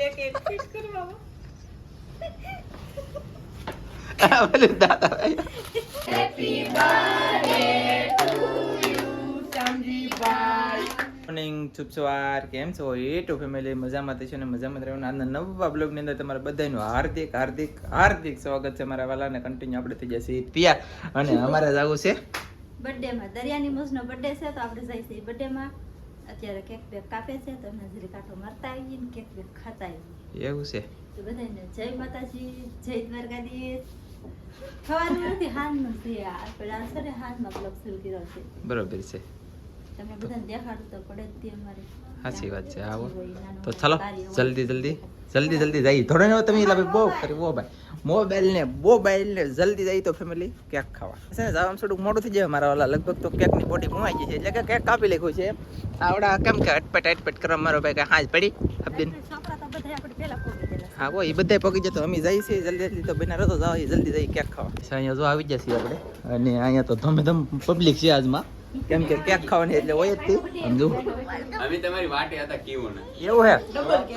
એક એક ફિટ કરવા બોલે દાદા happy birthday to you Sanjibhai. Morning શુભ સવાર. કેમ છો યુટ્યુબ ફેમિલી? મજામાં થશો ને મજામાં રહેવાનું. આજના નવા બ્લોગની અંદર તમારા બધાનું હાર્દિક હાર્દિક હાર્દિક સ્વાગત છે. મારા વાલાને કન્ટિન્યુ આપણે થઈ જશે તૈયાર અને અમારે જવું છે બર્થડે માં. દરિયાની મોજનો બર્થડે છે તો આપણે જઈશું બર્થડે માં. અત્યારે કેક બેક કાપે છે તો નજરી કાંઠો મારતા આવીએ ને કેક બેક ખાતા આવીએ. એવું છે. તો બધાને જય માતાજી, જય દ્વારકાધીશ. સવારનું નથી, હાંજનું છે આ. આપણે આ છે ને હાંજમાં બ્લોગ શરૂ કર્યો છે. બરોબર છે. તમે બધાને દેખાડવું તો પડે જ તે અમારે. સાચી વાત છે. આવો તો ચલો જલ્દી જલ્દી જઈ. થોડો ને તમે એટલે બહુ કરી મોબાઈલ ને જલ્દી જઈ તો ફેમિલી કેક ખાવા છે ને. જવાનું થોડુંક મોડું થઈ જાય મારા વાલા. લગભગ તો કેક ની બોડી ભૂમાઈ ગઈ છે એટલે કે કેક કાપી લખ્યું છે. આવડા કેમ કે અટપટ કરવા મારો ભાઈ કઈ હાજ પડી હબદીન. છોકરા તો બધા આપણે પહેલા પોગી ગયેલા. હા એ બધા પગી જતો અમે જઈએ છીએ જલ્દી તો બના રહો જાવ જલ્દી જઈ કેક ખાવા. અહીંયા જો આવી જશે આપણે અને અહીંયા તો ધમે ધમ પબ્લિક છે આજમાં. કેમ કે કેક ખાવાની એટલે હોય જ તે સમજો. અમે તમારી વાટે હતા કેવું ને એવું હે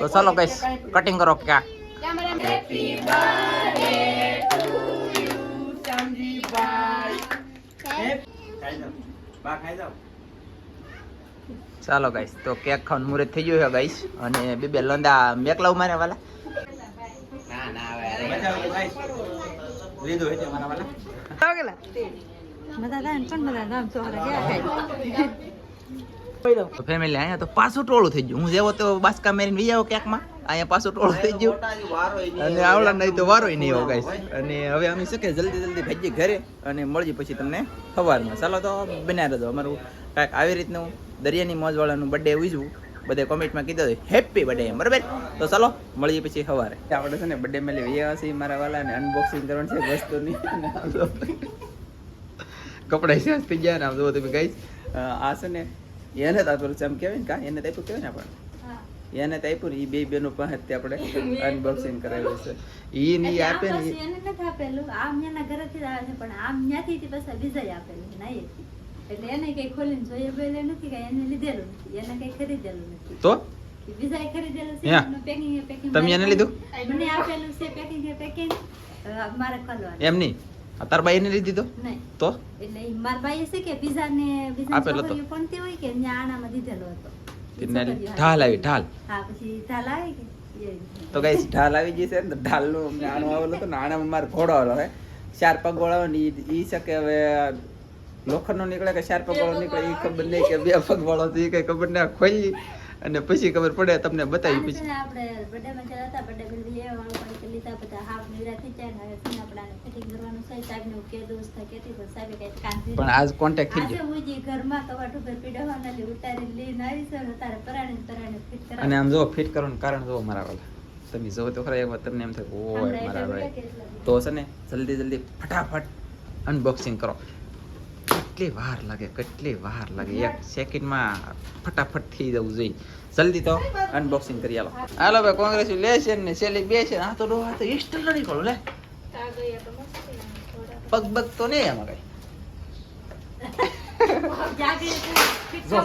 તો ચાલો ગાઈસ કટિંગ કરો cake. Happy birthday to you Sanjibhai. ચાલો ગાઈસ તો કેક ખાવાનું મુહૂર્ત થઈ ગયું છે ગાઈસ. અને બે લંદા મેકલાવ મારે વાલા ના ના લીધો છે મારા વાલા. બધા થાય ને પણ બધા ગામ છોકરા ગયા તો ફેમિલી અહીંયા તો પાછું ટોળું થઈ ગયું. હું જેવો તો બાસકા મેરીને વી આવો કેકમાં. અહીંયા પાછું ટોળું થઈ ગયું અને આવડા નહીં તો વારોય નહીં આવો ગાઈસ. અને હવે અમે શું કે જલ્દી ભાગીએ ઘરે અને મળીએ પછી તમને સવારમાં. ચાલો તો બનાવી રહેજો. અમારું કાંઈક આવી રીતનું દરિયાની મોજવાળાનું બર્થડે ઉજવું. બધે કોમેન્ટમાં કીધું હેપી બર્થડે એમ બરાબર. તો ચાલો મળીએ પછી સવારે. આપણે છે ને બર્થડે મેલે વી છે મારા વાલા ને અનબોક્સિંગ કરવાનું છે વસ્તુની. કપડા સેન્સ થઈ ગયા ને આમ જોવો તમે ગાઈસ. આ છે ને એને તાપરું છે આમ કહેવાય ને કા એને તાપ્યું કહેવાય ને આપણે એને તાપ્યું ને એ બે બેનો પાસેથી આપણે અનબોક્સિંગ કરાવ્યું છે. ઈ ની આપે ને એને નથી આપેલું. આમ એના ઘરેથી જ આવે છે પણ આમ ત્યાંથી પછી બીજા આપેલું નહીં. એટલે એને કઈ ખોલીને જોઈએ બોલે નથી કઈ એને લીધેલું નથી. એને કઈ ખરીદેલું નથી. તો બીજા ખરીદેલું છે. હા. એનું પેકિંગ તમે એને લીધું? મને આપેલું છે પેકિંગ મારે કરવાનું. એમ નહીં તાર બાઈ ને લીધી તો નહીં તો એટલે ઈ મારા ભાઈએ છે કે બીજા આપેલો તો. છોકરીઓ પણ તે હોય કે ત્યાં આનામાં દીધેલો હતો. તેને ઢાલ આવી ઢાલ. હા પછી ઢાલ આવી કે એ. તો ગાઈસ ઢાલ આવી ગઈ છે ને ઢાલ નું અમને આણું આવેલું હતું ને આણામાં મારે ઘોડો આવેલો હે 4 પગ વાળો ને ઈ છે કે હવે લોખંડ નો નીકળે કે 4 પગ વાળો નીકળે ઈ ખબર નહીં કે 2 પગ વાળો તો ઈ કઈ ખબર ના ખોલી અને પછી ખબર પડે તમને બતાવી પછી. આપણે બર્થડે માં ગયા હતા. બર્થડે માં લઈ આવવાનું પણ લીધા બધા હાફ નિરા થઈ જાય ને હવે છે ને આપણે ફિટિંગ કરવાનું છે. સાહેબ નું કે દોસ્ત થાય કેતી પણ સાહેબ કઈ કાંધી પણ આજ કોન્ટેક્ટ થઈ આજે ગયો હું જે ઘરમાં કવાટ ઉપર પીડવાના લે ઉતારી લઈને આવી છે ને તારે પરાણે ફિટ કરા. અને આમ જો ફિટ કરવાનું કારણ જો મારા વાલા તમે જો તો ખરા એકવાર તમને એમ થાય ઓય મારા ભાઈ તો છે ને જલ્દી ફટાફટ અનબોક્સિંગ કરો. કેટલી વાર લાગે એક સેકન્ડમાં ફટાફટ થઈ જવું જોઈએ. જલ્દી તો અનબોક્સિંગ કરી આલો. હાલો ભાઈ કોંગ્રેચ્યુલેશન ને સેલિબ્રેશન. આ તો ડો આ તો ઇન્સ્ટન્ટ નહીં કરો લે પગ તો નહીં આમાં કઈ. જો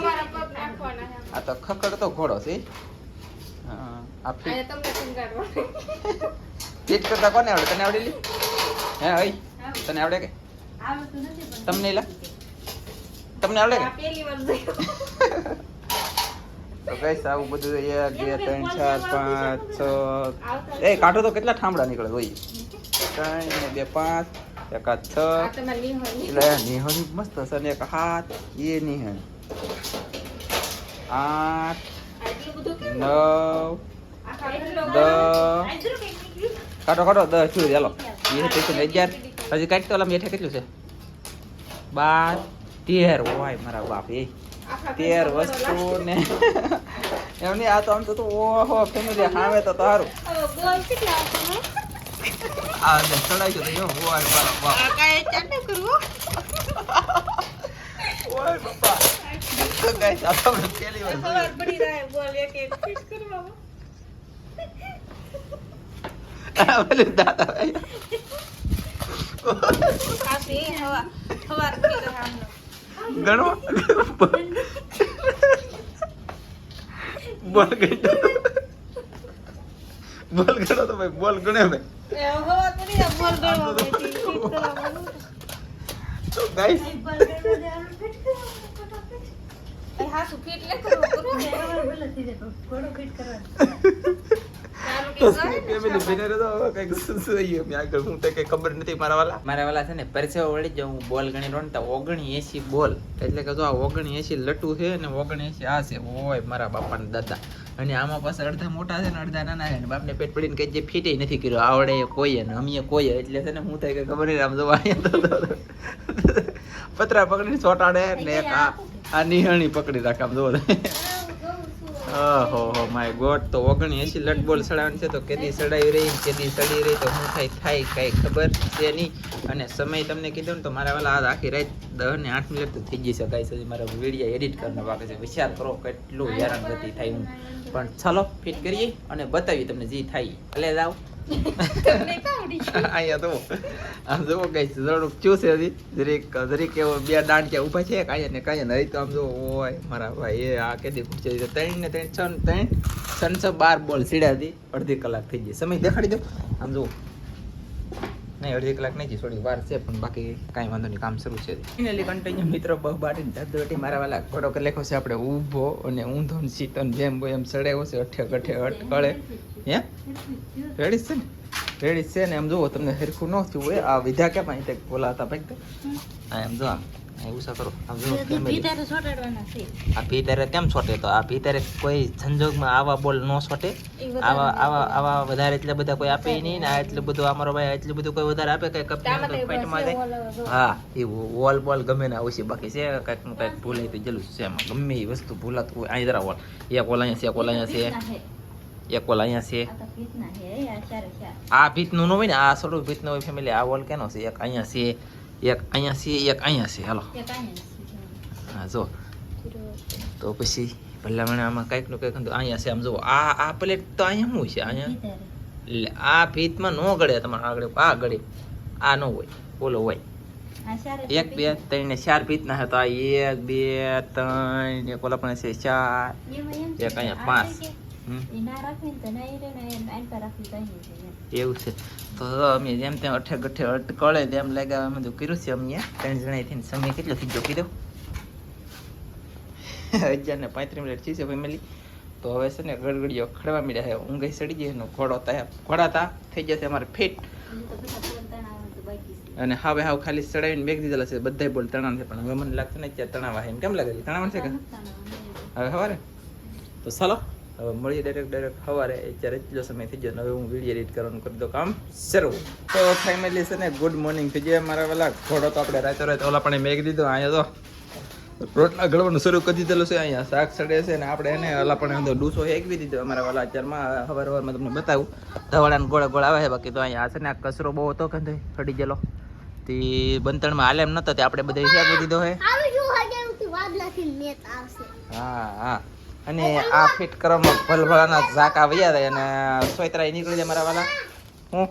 આ તો ખકડ તો ઘોડો છે. હા આ ફિટ કરતા કોને આવડે? તને આવડેલી હે ભાઈ? તને આવડે કે આવડતું નથી પણ તમને લા તમને આવડે કે? પેલી વાર જોયું. તો ગાઈસ આવું બધું 1 2 3 4 5 6 એ કાઢો તો કેટલા ઠામડા નીકળે હોય. 3 ને 2 5 એક 6 આ તમારી નિહોની. એટલે નિહોની મસ્ત છે ને એક હાથ એ નિહન 8 આટલું બધું કેમ? 9 આખા એટલો 10 આટલું કંઈક નીકળ્યું. કાઢો 10 છું ચાલો એ સ્ટેશન 11 હજી કાઢ તો ઓલા મેઠે કેટલું છે 12 13 ઓય મારા બાપ એ આખા 13 વસ્તુ ને એમ નહીં આ તો આમ તો ઓહો ફેમિલી હાવે તો તારું હવે બોલ કેટલા આવશે હે? આ ને ચડાઈ ગયો તો યો ઓય મારા બાપ આ કાંઈ ચાટુ કરવું? ઓય બાપા તો ગાઈસ આ તો પહેલી વાર ખબર પડી રહે બોલ એક એક ફિટ કરવામાં. આ બોલે દાદા ભાઈ આપી હવાર પડી રહે આમનો. ગણો બોલ ગઈ બોલ ગણો તો ભાઈ બોલ ગણે ભાઈ એ હવા તો નહીં બોલ ગળવા બેઠી ફિટ કરવાનું તો ગાઈસ અહીં બર્ગર દેવાનું ફિટ કરવાનું ફટાફટ. એ હાસુ ફિટ લે કરો બરાબર બોલે થઈ જાય પણ ઘોડો ફિટ કરવાનો. ચાલો તો કે જાય ને પેલી બેને તો કઈક સુસુઈ મે આગળ હું તો કઈ ખબર નથી મારા વાલા છે ને પરસેવો વળી જ હું બોલ ગણી રોન તો 79 બોલ એટલે કે જો આ 79 લટુ છે ને 79 આ છે ઓય મારા બાપા ને દાદા અને આમાં પાછા અડધા મોટા છે ને અડધા નાના છે ને બાપને પેટ પડીને કઈ જે ફીટે નથી કર્યો આવડે કોઈ ને અમીએ કોઈ એટલે છે ને હું થાય કે ખબર નહીં આમ જોવા પતરા પકડીને ચોટાડે ને એક આ નિહણી પકડી રાખે આમ જોવો ઓહો હો માય ગોડ તો 79 લટ બોલ સડાવવાની છે તો કેદી સડાઈ રહી કેદી સડી રહી તો હું થાય કઈ ખબર છે નહીં અને સમય તમને કીધું ને તો મારા વાલા આજ આખી રાત 10 ને 8 મિનિટ તો થઈ જશે ગાઈસ હજી મારા વિડિયો એડિટ કરવાનો બાકી છે વિચાર કરો કેટલું હેરાન ગતિ થાય હું પણ ચાલો ફિટ કરીએ અને બતાવીએ તમને જે થાય એટલે જાવ તમને કાવડી અહીંયા તો આમ જોવો ગાઈસ થોડુંક ચૂસે હજી જરીક એવો બે દાંડિયા ઊભા છે કાંઈ ને કાંઈ નહીં તો આમ જો ઓય મારા ભાઈ એ આ કેદી પૂછે છે 3 ને 12 બોલ સીડા હતી અડધી કલાક થઈ ગઈ સમય દેખાડી દો આમ જો નહીં અડધી કલાક નહીં થોડી વાર છે પણ બાકી કાંઈ વાંધો નહીં કામ શરૂ છે ફાઇનલી કન્ટિન્યુ મિત્રો બહુ બાટીને ધબધબટી મારા વાલા ઘોડો કે લખ્યો છે આપણે ઊભો અને ઊંધો ને સીટો ને જેમ બોય એમ સડાવ્યો છે અઠે ગઠે અટકળે હે રેડી છે ને રેડી છે ને એમ જુઓ તમને હરખું ન થયું હોય આ વિધા કેમ અહીં તક બોલાતા ભાઈ આ એમ જો આમ એવું કરો આમ જો ભીતરે ચોટાડવાના છે. આ ભીતરે કેમ છોટે તો આ ભીતરે કોઈ સંજોગમાં આવા બોલ ન છોટે આવા વધારે એટલે બધા કોઈ આપે નહીં ને આ એટલું બધું અમારો ભાઈ એટલું બધું કોઈ વધારે આપે કઈ કપની ફાઈટમાં જાય હા એ વોલ બોલ ગમે ને ઓછી બાકી છે કઈક નું કઈક ભૂલાય તો જલું છે એમાં ગમે એ વસ્તુ ભૂલાતું હોય અહીં જરા વોલ એક ઓલ અહીંયા છે એક ઓલ અહીંયા છે એક ઓલ અહીંયા છે આ તો ભીતના છે આ ચારે ચાર. આ ભીતનું ન હોય ને આ થોડું ભીતનું હોય ફેમિલી આ વોલ કેનો છે એક અહીંયા છે એક અહીંયા છે એક અહીંયા છે હાલો એક અહીંયા છે. હા જો તો પછી ભલામણ આમાં કંઈક નું કંઈક અહીંયા છે આમ જુઓ આ પ્લેટ તો અહીંયા શું છે અહીંયા ભીતરે. એટલે આ ભીતમાં ન ગળે તમારે આગળ આ ગળે આ ન હોય ઓલો હોય આ ચારે 1 2 3 ને 4 ભીતના છે તો આ 1 2 3 એક ઓલા પણ છે 4 એમાં એમ એક છે અહીંયા આ 5 છે કે એ ના રાખીને તો ના રે ને એન પર રાખી તો અહીં છે એમ. એવું છે તો અમે જેમ તેમ અઠે ગઠે અટકળે તેમ લાગે અમે બધું કર્યું છે અમે 3 જણા થઈને સમય કેટલો થઈ ગયો કીધો 11:35 થઈ છે ફેમિલી તો હવે છે ને ગડગડીઓ ખડવા મળ્યા છે ઊંઘ સડી જાય એનો ઘોડા થઈ જશે અમારે ફિટ હજી તો બધા બોલતા આવવાનું તો બાકી છે. અને હવે હાવ ખાલી સડાવીને બેગ દીધેલા છે બધાય બોલ તણાવ છે પણ હવે મને લાગતું ને અત્યારે તણાવ આવે એમ કેમ લાગે છે તણાવ છે કે હવે સવારે તો ચાલો હવે મળીએ ડાયરેક્ટ સવારે અત્યારે એટલો સમય થઈ ગયો હવે હું વિડીયો એડિટ કરવાનું કરી દો કામ શરૂ તો ફેમિલી છે ને ગુડ મોર્નિંગ થઈ જાય મારા પેલા ઘોડો તો આપણે રાતે ઓલા પણ મેઘ દીધો અહીંયા તો રોટલા ઘડવાનું શરૂ કરી દીધેલું છે અહીંયા શાક સડે છે ને આપણે એને ઓલા પણ ડૂસો હેકવી દીધો અમારા વાલા અત્યારમાં સવારમાં તમને બતાવું ધવાડાને ગોળા ગોળ આવે છે બાકી તો અહીંયા છે ને આ કચરો બહુ હતો કે ખડી ગયેલો તે બંતણમાં હાલે એમ નતો તે આપણે બધા હેકવી દીધો હે હા અને આ ફિટ કરવામાં ભલભલાના ઝાકા વયા જાય અને સોયતરા નીકળી જાય મારા વાલા હું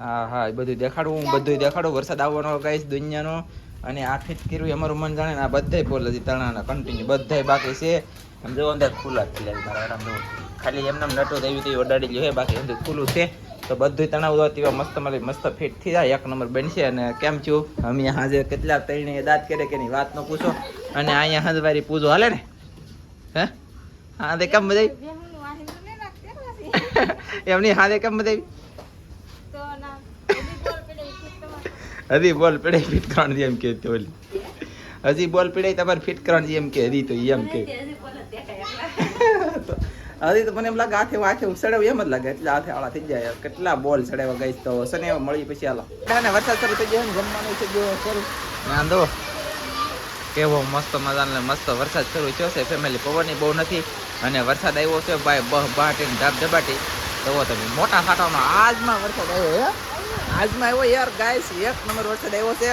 હા એ બધું દેખાડું વરસાદ આવવાનો ગાઈસ દુનિયાનો અને આ ફિટ કર્યું અમારું મન જાણે ને આ બધાય બોલ હજી તણાના કન્ટિન્યુ બધાય બાકી છે આમ જો અંદર ખુલ્લા જ છે મારા વાલા ખાલી એમને નટો એવી તેવી ઓડાડી લ્યો હે બાકી અંદર ખુલ્લું છે તો બધું તણાવ દોતી મસ્ત ફિટ થઈ જાય એક નંબર બનશે અને કેમ છું અમે હાજે કેટલા તઈને દાંત કરે કે ની વાત ન પૂછો અને અહીંયા હંજવારી પૂજો હાલે ને હે હા દે કેમ બધાય બેહુનું વાહી તો નહીં રાખતી એમની હાથે કેમ બધાય તો ના હજી બોલ પડે ફિટ કરવાનું હજી બોલ પીડે ફિટ કરવાની એમ કે ઓલી હજી બોલ પીડે તમારે ફિટ કરવાની એમ કે હજી તો એમ કે હજી બોલે દેખાય હજી તો મને એમ લાગે હાથે સડાવ એમ જ લાગે એટલે હાથે આળા થઈ જાય કેટલા બોલ સડાવ્યા ગઈ તો સને મળી પછી હાલો ને વરસાદ શરૂ થઈ ગયો ને જમવાનું થઈ ગયો શરૂ વાંધો કેવો મસ્ત મજાનો મસ્ત વરસાદ શરૂ થયો છે ફેમિલી પવનની બહુ નથી અને વરસાદ આવ્યો છે ભાઈ બહાટી ધાબ ધબાટી તો તમે મોટા ફાટાનો આજમાં વરસાદ આવ્યો હે આજમાં આવ્યો યાર ગાઈસ એક નંબર વરસાદ આવ્યો છે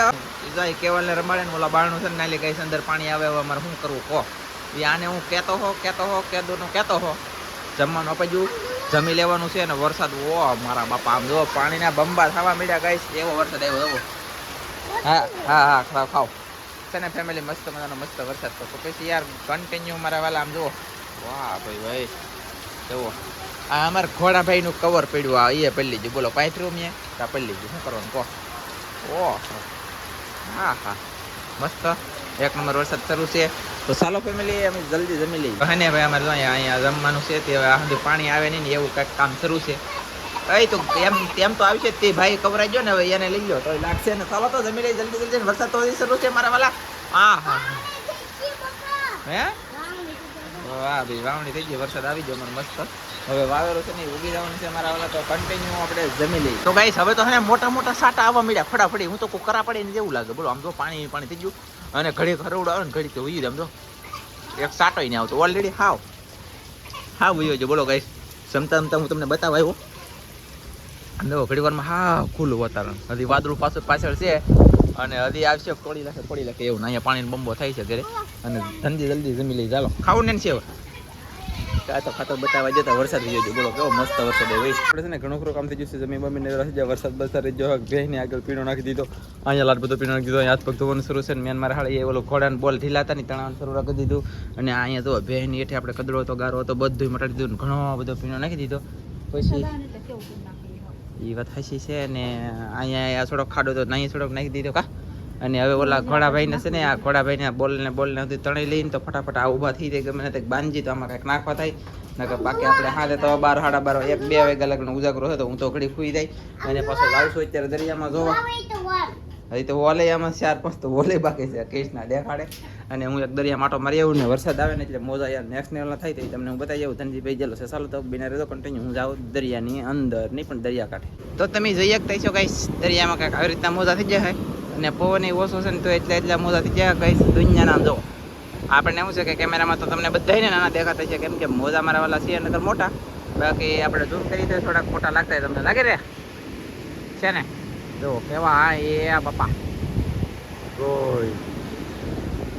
જાય કેવલને રમાડે ને ઓલા બારણું છે ને નાલી ગાઈસ અંદર પાણી આવે હવે અમારે શું કરવું કહો આને હું કહેતો હો જમવાનું અપાજ્યું જમી લેવાનું છે ને વરસાદ ઓ મારા બાપા આમ જો પાણીના બંબા થવા મળ્યા ગાઈસ એવો વરસાદ આવ્યો એવો હા ખાવ છે ને ફેમિલી મસ્ત મજાનો મસ્ત વરસાદ તો પછી યાર કન્ટિન્યુ મારા વાલા આમ જુઓ વાહ ભાઈ જુઓ આ અમારા ઘોડાભાઈ નું કવર પડ્યું આ એ પડી લીધું બોલો પાથરું મેં આ પડી લીધું શું કરવાનું કહો ઓહ હા હા મસ્ત એક નંબર વરસાદ શરૂ છે તો ચાલો ફેમિલી અમે જલ્દી જમી લઈએ હા ને ભાઈ અમારે અહીંયા જમવાનું છે તે હવે આ સુધી પાણી આવે નહીં ને એવું કંઈક કામ શરૂ છે એ તો તેમ તો આવશે તે ભાઈ કવરાઈ ગયો ને હવે એને લઈ લો તો લાગશે ને ચાલો તો જમી લઈએ જલ્દી જલ્દી વરસાદ તો શરૂ છે મારા વાલા હા હા હે વાહ ભાઈ વાવણી થઈ ગઈ વરસાદ આવી ગયો મને મસ્ત હવે વાવેલો છે ને ઉગી જવાનું છે મારા વાલા તો કન્ટિન્યુ આપણે જમી લઈએ તો ગાઈસ હવે તો હે મોટા મોટા સાટા આવવા મળ્યા ફટાફડી હું તો કરા પડે ને જેવું લાગે બોલો આમ તો પાણી પાણી થઈ ગયું અને ઘડી ખરવડો આવે ને ઘડી તો ઉઈ આમ તો એક સાટો નહીં આવતો ઓલરેડી હાવ ઉયો છે બોલો ગાઈસ જમતા જમતા હું તમને બતાવ આવ્યો અને ઘડી વારમાં હા ખુલ્લું વાતાવરણ હજી વાદળું પાછળ છે અને હજી આવશે પડી લાખે એવું અહીંયા પાણીનો બંબો થાય છે ઘરે અને જલ્દી જમી લઈ ચાલો ખાવું ને છે ખાતો બતાવવા જતા વરસાદ થઈ ગયો બોલો કેવો મસ્ત વરસાદ હોય આપણે છે ને ઘણો ખરો કામ થઈ ગયું છે જમીન બમીને વરસાદ બરસાદ જો ભેંને આગળ પીણો નાખી દીધો અહીંયા લાટ બધો પીણો નાખી દીધો હાથ પગ ધોવાનું શરૂ છે ને મેન મારા હાળે ઓલો ઘોડાને બોલ ઢીલાતા ની તણાવવાનું શરૂ રાખી દીધું અને અહીંયા તો ભેંની હેઠે આપણે કદડો હતો ગારો હતો બધું મટાડી દીધું ઘણો બધો પીણો નાખી દીધો પછી એ વાત હાસી છે ને અહીંયા થોડોક ખાડો તો નહીં થોડોક નાખી દીધો કા અને હવે ઓલા ઘોડાભાઈને છે ને આ ઘોડાભાઈને બોલને હતી તણી લઈને તો ફટાફટ આ ઊભા થઈ જાય ગમે ને બાંધી તો આમાં કંઈક નાખવા થાય નકર બાકી આપણે હાલે તો 12 સાડા 12 1 2 વાગ્યા લગનો ઉજાગરો હતો હું તો ઘડી ફૂઈ જાય અને પાછો લાવશું અત્યારે દરિયામાં જોવા હજી તો ઓલે આમાં 4-5 તો ઓલે બાકી છે કેસના દેખાડે અને હું એક દરિયા માટો મારી આવું ને વરસાદ આવે ને એટલે મોજા યાર નેક્સ્ટ લેવલના થાય તો તમને હું બતાવી આવું ધનજીભાઈ જેલો છે ચાલો તો બિના રહેતો કન્ટિન્યુ હું જાઉં દરિયાની અંદર નહીં પણ દરિયા કાંઠે તો તમે જોઈ શકતા છો ગાઈસ દરિયામાં કંઈક આવી રીતના મોજા થઈ જાય અને પવન ઓછો છે ને તો એટલા મોજા થઈ જાય ગાઈસ દુનિયાના જો આપણને એવું છે કે કેમેરામાં તો તમને બધાને નાના દેખાતા છે કેમ કે મોજા મારા વાલા છે નકર મોટા બાકી આપણે ઝૂમ કરી તો થોડાક મોટા લાગતા તમને લાગે રે છે ને જો કેવા હા એ બાપા ઓય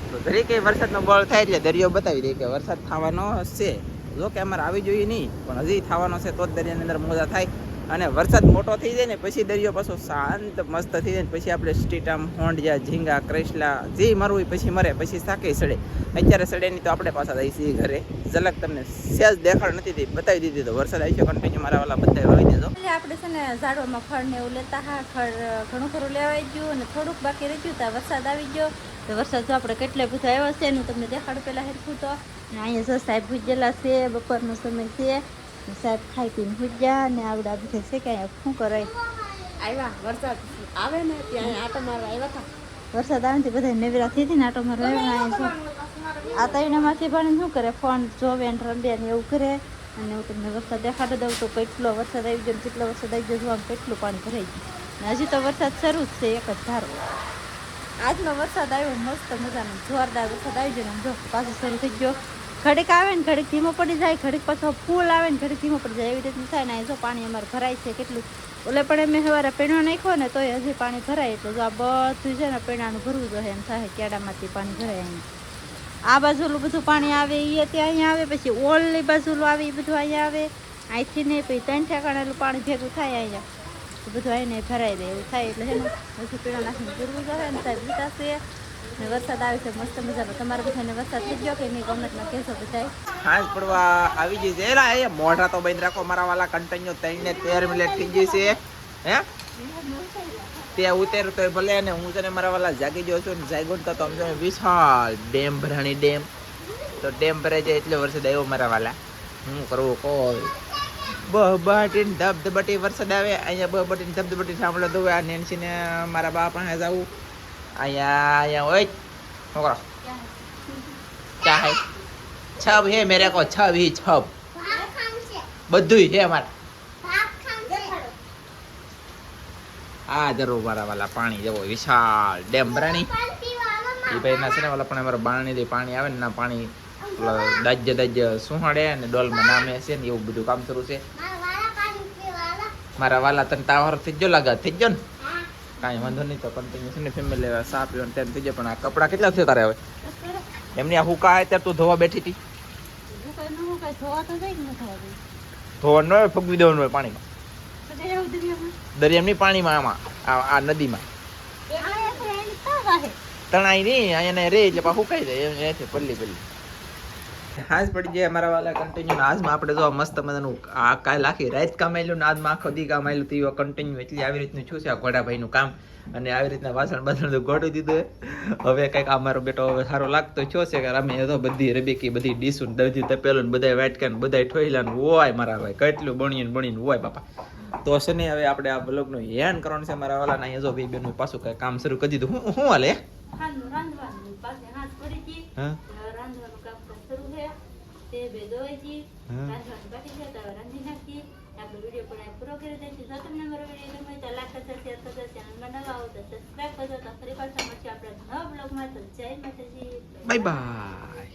તો દરેકે વરસાદનો બળ થાય એટલે દરિયો બતાવી દે કે વરસાદ થવાનો છે જો કે અમારે આવી જોઈએ નહીં પણ હજી થવાનો છે તો જ દરિયાની અંદર મોજા થાય અને વરસાદ મોટો થઈ જાય ને પછી દરિયો પાછો શાંત મસ્ત થઈ જાય ને પછી આપણે સ્ટીટામ હોંડિયા ઝીંગા ક્રેસલા જે મરવું હોય પછી મરે પછી સાકે સડે અત્યારે સડે નહીં તો આપણે પાછા જઈશું ઘરે ઝલક તમને સેજ દેખાડ નથી બતાવી દીધી તો વરસાદ આવી છે કન્ટિન્યુ મારા વાલા બધા વાવી દેજો એટલે આપણે છે ને ઝાડવામાં ખડ ને એવું લેતા હા ખડ ઘણું ખરું લેવાઈ ગયું અને થોડુંક બાકી રહી ગયું ત્યાં વરસાદ આવી ગયો તો વરસાદ જો આપણે કેટલે બધું આવ્યો છે એનું તમને દેખાડું પહેલાં હેરખું તો અહીંયા જો સાહેબ ભૂજેલા છે બપોરનો સમય છે સાહેબ ખાઈ પીને ભૂજ્યા ને આવડા બધા છે કે અહીંયા શું કરાય આવ્યા વરસાદ આવે ને ત્યાં આટો મારવા આવ્યા હતા વરસાદ આવે ને બધા નેવરા થઈ હતી ને આટો મારવા આવ્યા અહીંયા આ તૈણામાંથી પણ શું કરે ફોન જોવે ને રમે ને એવું કરે અને હું તમને વરસાદ દેખાડી દઉં તો કેટલો વરસાદ આવી ગયો કેટલો વરસાદ આવી ગયો જોવા કેટલું પાણી ભરાઈ ગયું ને હજી તો વરસાદ શરૂ જ છે એક જ ધારો આજનો વરસાદ આવ્યો મસ્ત મજાનો જોરદાર વરસાદ આવી ગયો ને જો પાછો શરૂ થઈ ગયો ઘડીક આવે ને ઘડીક ધીમો પડી જાય ઘડીક પાછો ફૂલ આવે ને ઘડીક ધીમો પડી જાય એવી રીતનું થાય ને જો પાણી અમારે ભરાય છે કેટલું ઓલે પણ મેં સવારે પીણો નાખ્યો ને તોય હજી પાણી ભરાય એટલે જો આ બધું છે ને પીણાનું ભરવું જોઈએ એમ થાય કેડામાંથી પાણી ભરાય અહીંયા આ બાજુલું બધું પાણી આવે એ ત્યાં અહીંયા આવે પછી ઓલની બાજુલું આવે એ બધું અહીંયા આવે અહીંથી નહીં પછી 3 ઠેકાણેલું પાણી ભેગું થાય અહીંયા બધું આવીને ભરાઈ દે એવું થાય એટલે છે ને બધું પીણા નાખીને ભરવું જોઈએ ને સાહેબ વિચારશે ને વરસાદ આવે છે મસ્ત મજાનો તમારે બધાને વરસાદ થઈ ગયો કે નહીં કોમેન્ટમાં કહેશો બધાય હાજ પડવા આવી ગઈ છે એલા એ મોઢા તો બંધ રાખો મારા વાલા કન્ટિન્યુ 3 ને 13 મિનિટ થઈ ગઈ છે હે તે ઉતેર તો ભલે ને હું છે ને મારા વાલા જાગી ગયો છું ને જાગ્યો તો સમજો વિશાળ ડેમ ભરાણી ડેમ તો ડેમ ભરાઈ જાય એટલે વરસાદ આવ્યો મારા વાલા હું કરવું કોઈ બહબટીન ધબધબટી વરસાદ આવે અહીંયા બહબટીન ધબધબટી સાંભળો તો આ નેન્સી ને મારા બા પાસે જવું અહીંયા ઓય છોકરો ક્યાં હે છબ હે મેરે કો છબ હી છબ બધું હે અમારે આ જરૂર મારા વાલા પાણી જવો વિશાળ ડેમ ભરાણી એ ભાઈ ના છે ને વાલા પણ અમારા બારણી પાણી આવે ને ના પાણી દાજ્ય સુહાડે અને ડોલમાં નામે છે ને એવું બધું કામ શરૂ છે મારા વાલા તને તાવર થઈ ગયો લાગે થઈ ગયો ને કાંઈ વાંધો નહીં તો કન્ટિન્યુ છે ને ફેમિલી સા પીવાનો ટાઈમ થઈ જાય પણ આ કપડાં કેટલા થયા તારે હવે એમની આ હુકા ત્યારે તું ધોવા બેઠી હતી ધોવા ન હોય ફગવી દેવાનું હોય પાણીમાં દરિયાની પાણીમાં આમાં આ નદીમાં તણાઈ નહીં અહીંયા રે એટલે પાછું હુકાઈ જાય એમ પલ્લી હાજ પડી જાય અમારા વાલા કન્ટિન્યુ આજમાં આપણે જો મસ્ત મજાનું આ કાલ આખી રાત કમાયેલું ને આજમાં આખો દી કમાયેલું તો કન્ટિન્યુ એટલે આવી રીતનું છું છે આ ઘોડાભાઈનું કામ અને આવી રીતના વાસણ બાસણ તો ગોઠવી દીધું હવે કંઈક અમારો બેટો હવે સારો લાગતો છો છે કે અમે તો બધી રબેકી બધી ડીશું દરજી તપેલું ને બધા વાટકા ને બધા ઠોઈલા ને હોય મારા ભાઈ કેટલું બણીને હોય બાપા તો છે ને હવે આપણે આ બ્લોગનું હેન કરવાનું છે મારા વાલા અહીંયા જો ભાઈ બેનનું પાછું કઈ કામ શરૂ કરી દીધું હું હાલે રાંધવાનું પાસે હાથ પડી ગઈ હા રાંધવાનું કામ શરૂ છે તે બે દોઈ ગઈ રાંધવાનું બાકી છે તો રાંધી નાખી આપણો વિડીયો પણ પૂરો કરી દઈશું જો તમને મારો વિડીયો ગમે તો લાઈક કરજો શેર કરજો ચેનલમાં નવા આવો તો સબસ્ક્રાઇબ કરજો તો ફરી પાછા મળશે આપણે નવા બ્લોગમાં તો જય માતાજી બાય બાય